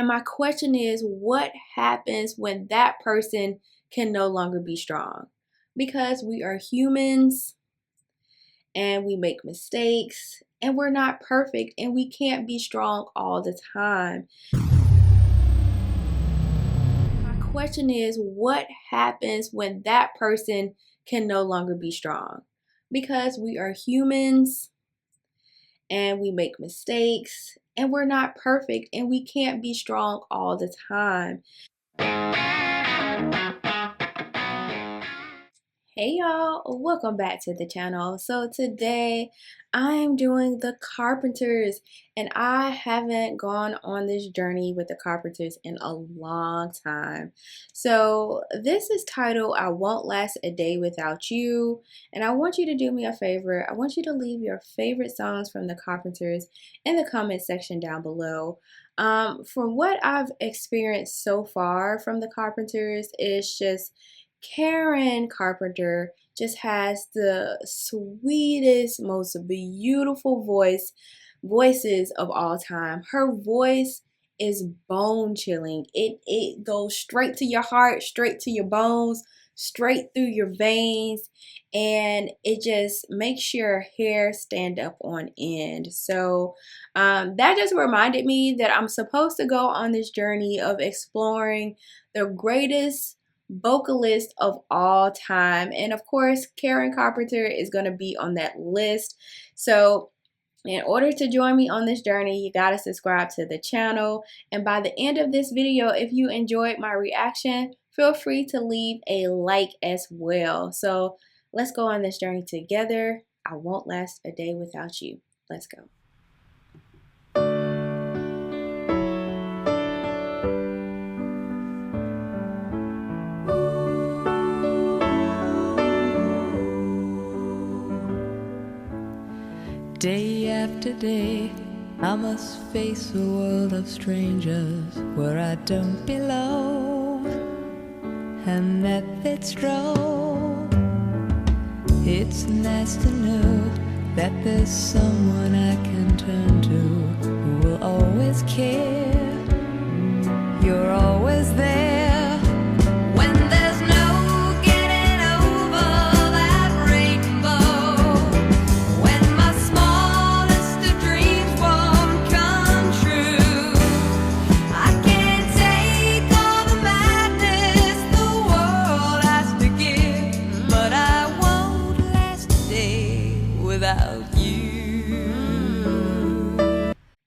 And my question is, what happens when that person can no longer be strong? Because we are humans and we make mistakes and we're not perfect and we can't be strong all the time. My question is, what happens when that person can no longer be strong? Because we are humans and we make mistakes and we're not perfect and we can't be strong all the time. Hey y'all, welcome back to the channel. So today I'm doing the Carpenters, and I haven't gone on this journey with the Carpenters in a long time. So this is titled I Won't Last a Day Without You, and I want you to do me a favor. I want you to leave your favorite songs from the Carpenters in the comment section down below. From what I've experienced so far from the Carpenters, it's just Karen Carpenter just has the sweetest, most beautiful voices of all time. Her voice is bone chilling. It goes straight to your heart, straight to your bones, straight through your veins, and it just makes your hair stand up on end. So that just reminded me that I'm supposed to go on this journey of exploring the greatest vocalist of all time, and of course Karen Carpenter is going to be on that list. So in order to join me on this journey, you gotta subscribe to the channel, and by the end of this video, if you enjoyed my reaction, feel free to leave a like as well. So let's go on this journey together. I won't last a day without you. Let's go. Day after day, I must face a world of strangers where I don't belong, and that it's wrong. It's nice to know that there's someone I can turn to who will always care. You're always there.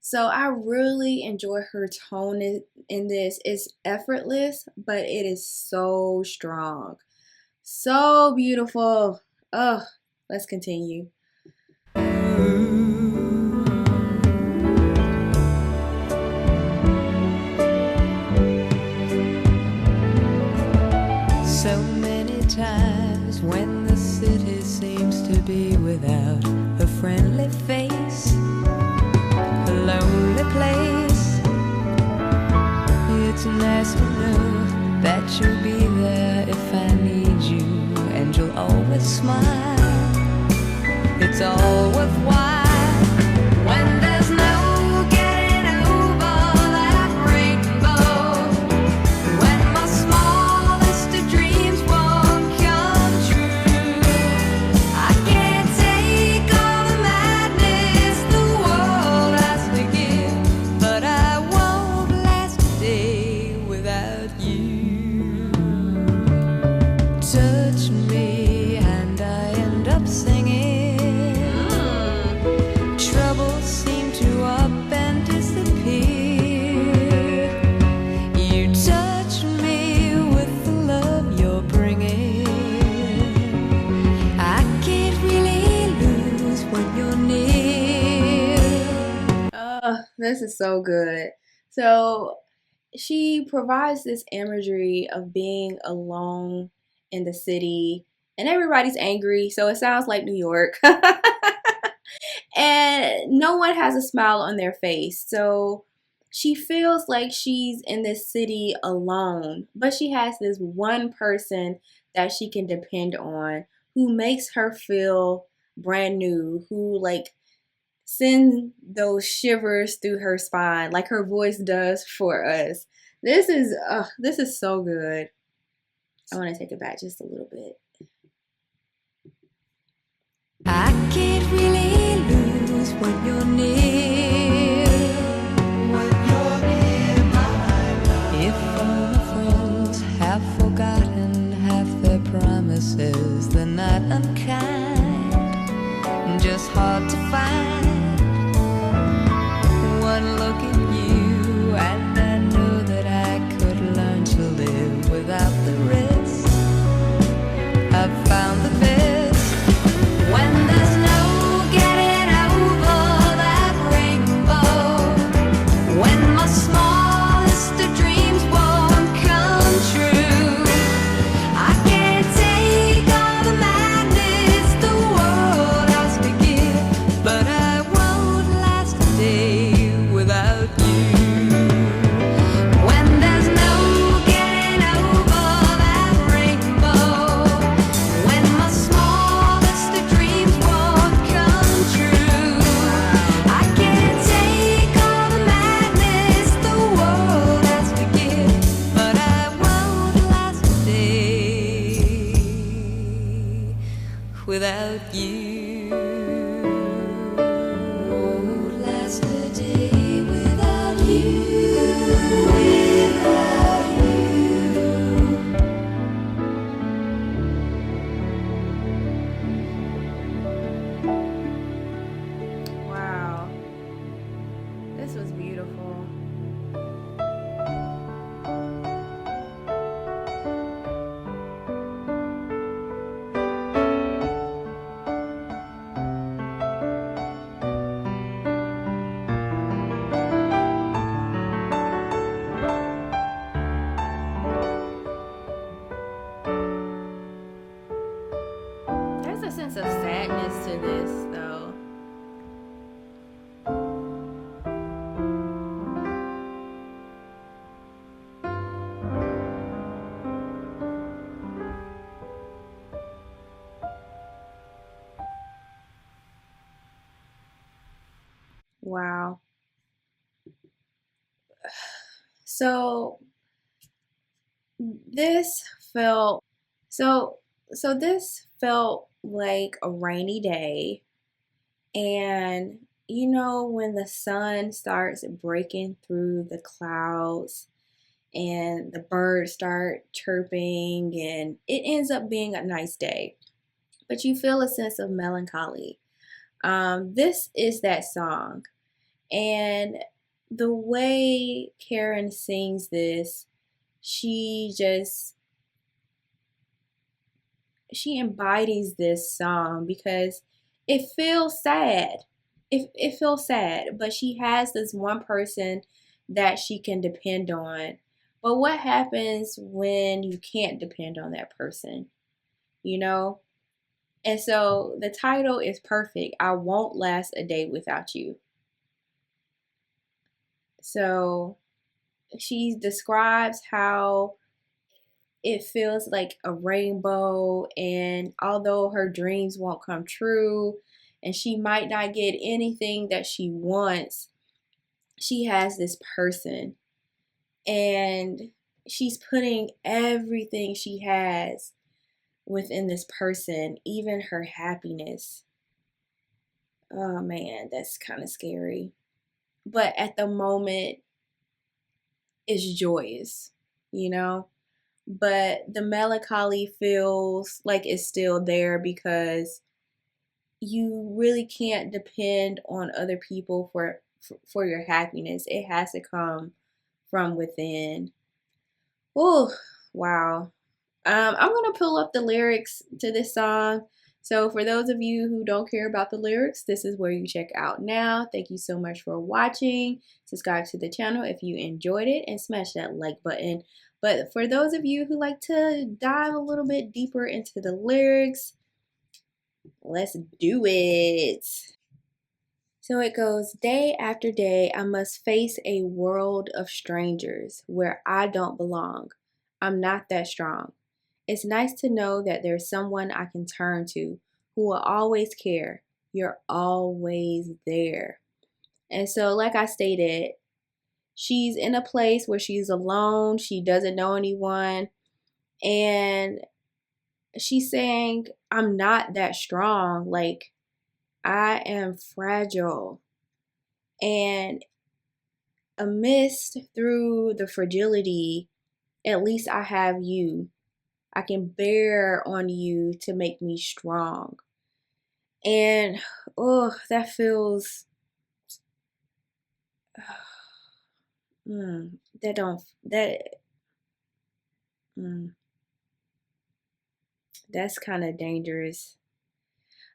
So I really enjoy her tone in this. It's effortless, but it is so strong. So beautiful. Oh, let's continue. So many times when the city seems to be without a friendly face, a lonely place, it's nice to know that you'll be there if I need you, and you'll always smile. It's all worthwhile when there's no getting over that rainbow, when my smallest of dreams won't come true. I can't take all the madness the world has to give, but I won't last a day without you. Touch me and I end up singing. Troubles seem to up and disappear. You touch me with the love you're bringing. I can't really lose when you're near. This is so good. So she provides this imagery of being alone in the city and everybody's angry, so it sounds like New York. And no one has a smile on their face. So she feels like she's in this city alone, but she has this one person that she can depend on who makes her feel brand new, who like send those shivers through her spine like her voice does for us. This is so good. I want to take it back just a little bit. I can't really lose when you're near. When you're near my love. If all my friends have forgotten half their promises, they're not unkind, just hard to find. One look at you and I know that I could learn to live without the risk. I've found the best when there's no getting over that rainbow. When my smallest of dreams won't come true, I can't take all the madness the world has to give, but I won't last a day without you. When there's no getting over that rainbow, when my smallest of dreams won't come true, I can't take all the madness the world has to give, but I won't last a day without you. Won't last a day without you. Without you. Wow. This was beautiful. There's a sense of sadness to this, though. Wow. So this felt this felt like a rainy day, and when the sun starts breaking through the clouds and the birds start chirping and it ends up being a nice day, but you feel a sense of melancholy. This is that song. And the way Karen sings this, she just she embodies this song because it feels sad. It feels sad, but she has this one person that she can depend on. But what happens when you can't depend on that person? You know? And so the title is perfect. I won't last a day without you. So she describes how it feels like a rainbow, and although her dreams won't come true and she might not get anything that she wants, she has this person, and she's putting everything she has within this person, even her happiness. Oh man, that's kind of scary. But at the moment, it's joyous, you know? But the melancholy feels like it's still there because you really can't depend on other people for your happiness. It has to come from within. Oh, wow. I'm gonna pull up the lyrics to this song. So for those of you who don't care about the lyrics, this is where you check out now. Thank you so much for watching. Subscribe to the channel if you enjoyed it and smash that like button. But for those of you who like to dive a little bit deeper into the lyrics, let's do it. So it goes, day after day, I must face a world of strangers where I don't belong. I'm not that strong. It's nice to know that there's someone I can turn to who will always care. you're always there. And so, like I stated, she's in a place where she's alone, she doesn't know anyone, and she's saying, I'm not that strong. Like, I am fragile. And amidst through the fragility, at least I have you. I can bear on you to make me strong. And oh, that feels that don't that mm, that's kind of dangerous.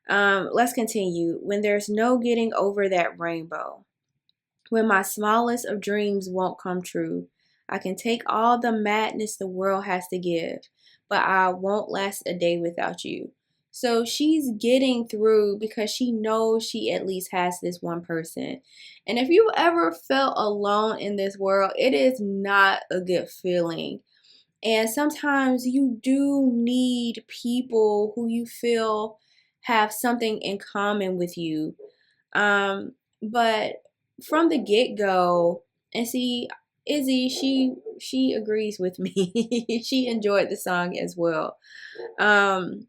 Let's continue. When there's no getting over that rainbow, when my smallest of dreams won't come true, I can take all the madness the world has to give, but I won't last a day without you. So she's getting through because she knows she at least has this one person. And if you ever felt alone in this world, it is not a good feeling. And sometimes you do need people who you feel have something in common with you. But from the get go, and see, Izzy, she agrees with me. She enjoyed the song as well. Um,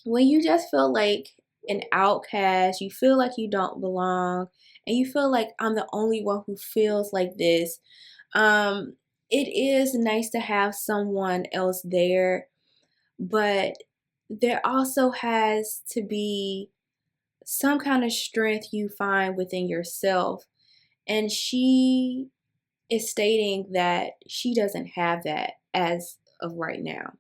when you just feel like an outcast, you feel like you don't belong, and you feel like I'm the only one who feels like this. Um, it is nice to have someone else there, but there also has to be some kind of strength you find within yourself. And she is stating that she doesn't have that as of right now.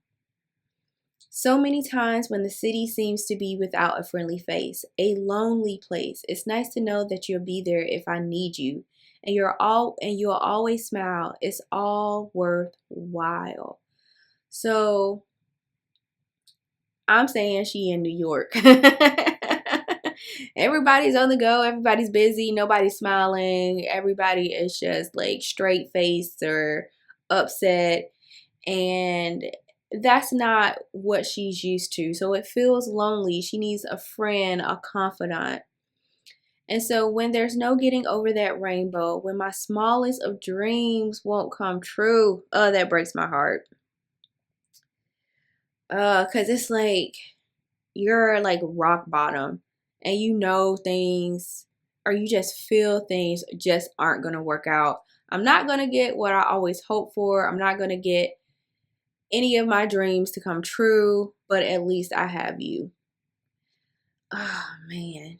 So many times when the city seems to be without a friendly face, a lonely place, it's nice to know that you'll be there if I need you. And you'll always smile. It's all worthwhile. So I'm saying she in New York. Everybody's on the go, everybody's busy, nobody's smiling, everybody is just like straight faced or upset, and that's not what she's used to. So it feels lonely. She needs a friend, a confidant. And so when there's no getting over that rainbow, when my smallest of dreams won't come true, oh, that breaks my heart. Cause it's like you're like rock bottom, and you know things, or you just feel things just aren't gonna work out. I'm not gonna get what I always hope for. I'm not gonna get any of my dreams to come true, but at least I have you. Oh man.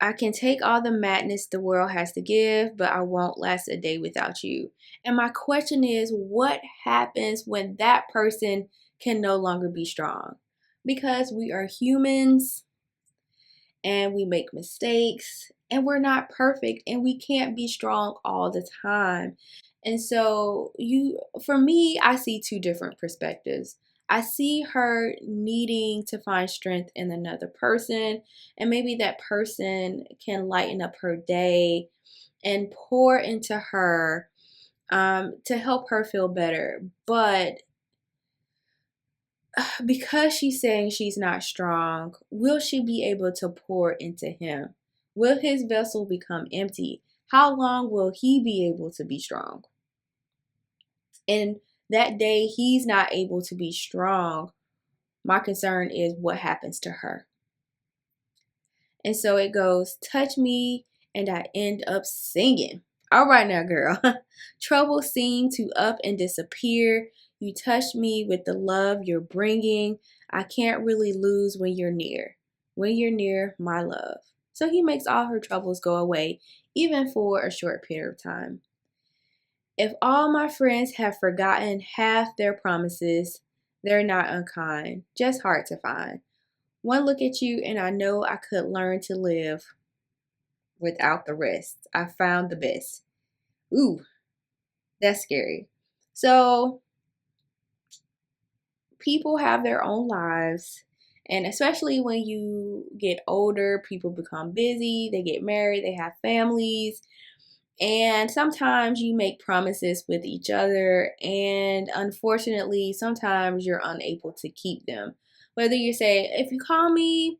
I can take all the madness the world has to give, but I won't last a day without you. And my question is, what happens when that person can no longer be strong? Because we are humans and we make mistakes and we're not perfect and we can't be strong all the time. And so for me, I see two different perspectives. I see her needing to find strength in another person, and maybe that person can lighten up her day and pour into her to help her feel better. But because she's saying she's not strong, will she be able to pour into him? Will his vessel become empty? How long will he be able to be strong? And that day he's not able to be strong, my concern is what happens to her. And so it goes, touch me, and I end up singing. All right now, girl. Trouble seemed to up and disappear. You touch me with the love you're bringing. I can't really lose when you're near. When you're near, my love. So he makes all her troubles go away, even for a short period of time. If all my friends have forgotten half their promises, they're not unkind, just hard to find. One look at you and I know I could learn to live without the rest. I found the best. Ooh, that's scary. So people have their own lives, and especially when you get older, people become busy, they get married, they have families, and sometimes you make promises with each other, and unfortunately, sometimes you're unable to keep them. Whether you say, if you call me,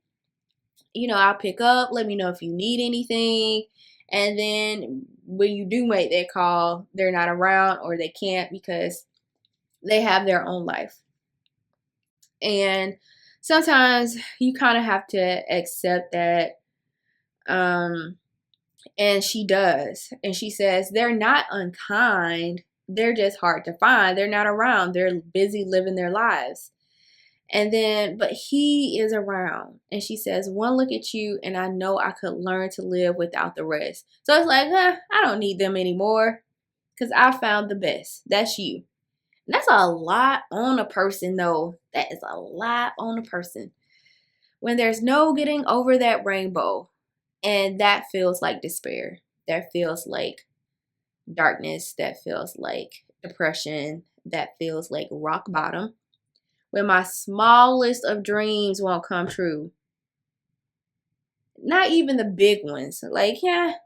I'll pick up, let me know if you need anything. And then when you do make that call, they're not around or they can't because they have their own life. And sometimes you kind of have to accept that. And she does. And she says, they're not unkind. They're just hard to find. They're not around. They're busy living their lives. And then, but he is around. And she says, one look at you and I know I could learn to live without the rest. So it's like, I don't need them anymore because I found the best. That's you. And that's a lot on a person, though. That is a lot on a person. When there's no getting over that rainbow, and that feels like despair. That feels like darkness. That feels like depression. That feels like rock bottom. When my smallest of dreams won't come true. Not even the big ones. I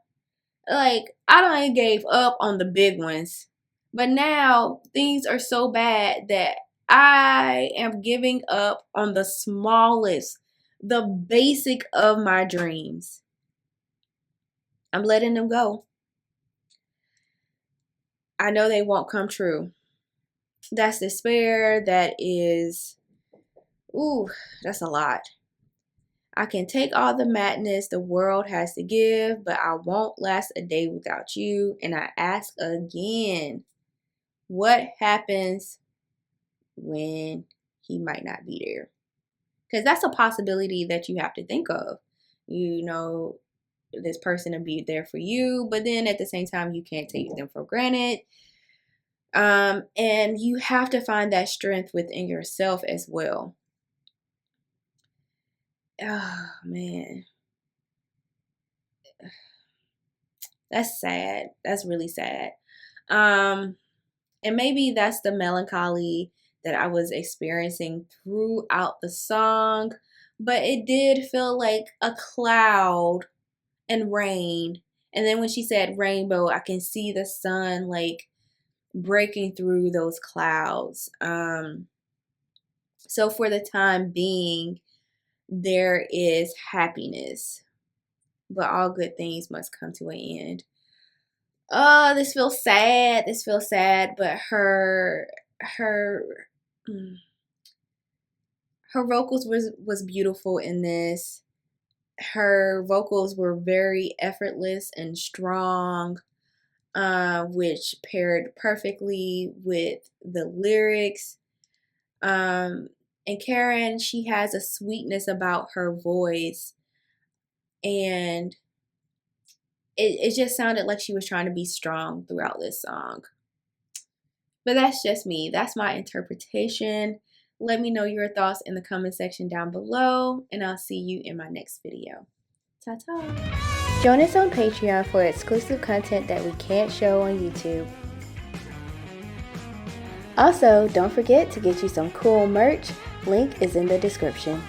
done gave up on the big ones. But now things are so bad that I am giving up on the smallest, the basic of my dreams. I'm letting them go. I know they won't come true. That's despair. That is, that's a lot. I can take all the madness the world has to give, but I won't last a day without you. And I ask again, what happens when he might not be there? Because that's a possibility that you have to think of. This person to be there for you, but then at the same time, you can't take them for granted. And you have to find that strength within yourself as well. Oh, man. That's sad. That's really sad. And maybe that's the melancholy that I was experiencing throughout the song, but it did feel like a cloud and rain. And then when she said rainbow, I can see the sun breaking through those clouds. So for the time being, there is happiness, but all good things must come to an end. This feels sad. But her vocals was beautiful in this. Her vocals were very effortless and strong, which paired perfectly with the lyrics. And Karen, she has a sweetness about her voice, and it just sounded like she was trying to be strong throughout this song. But that's just me. That's my interpretation. Let me know your thoughts in the comment section down below, and I'll see you in my next video. Ta-ta! Join us on Patreon for exclusive content that we can't show on YouTube. Also, don't forget to get you some cool merch. Link is in the description.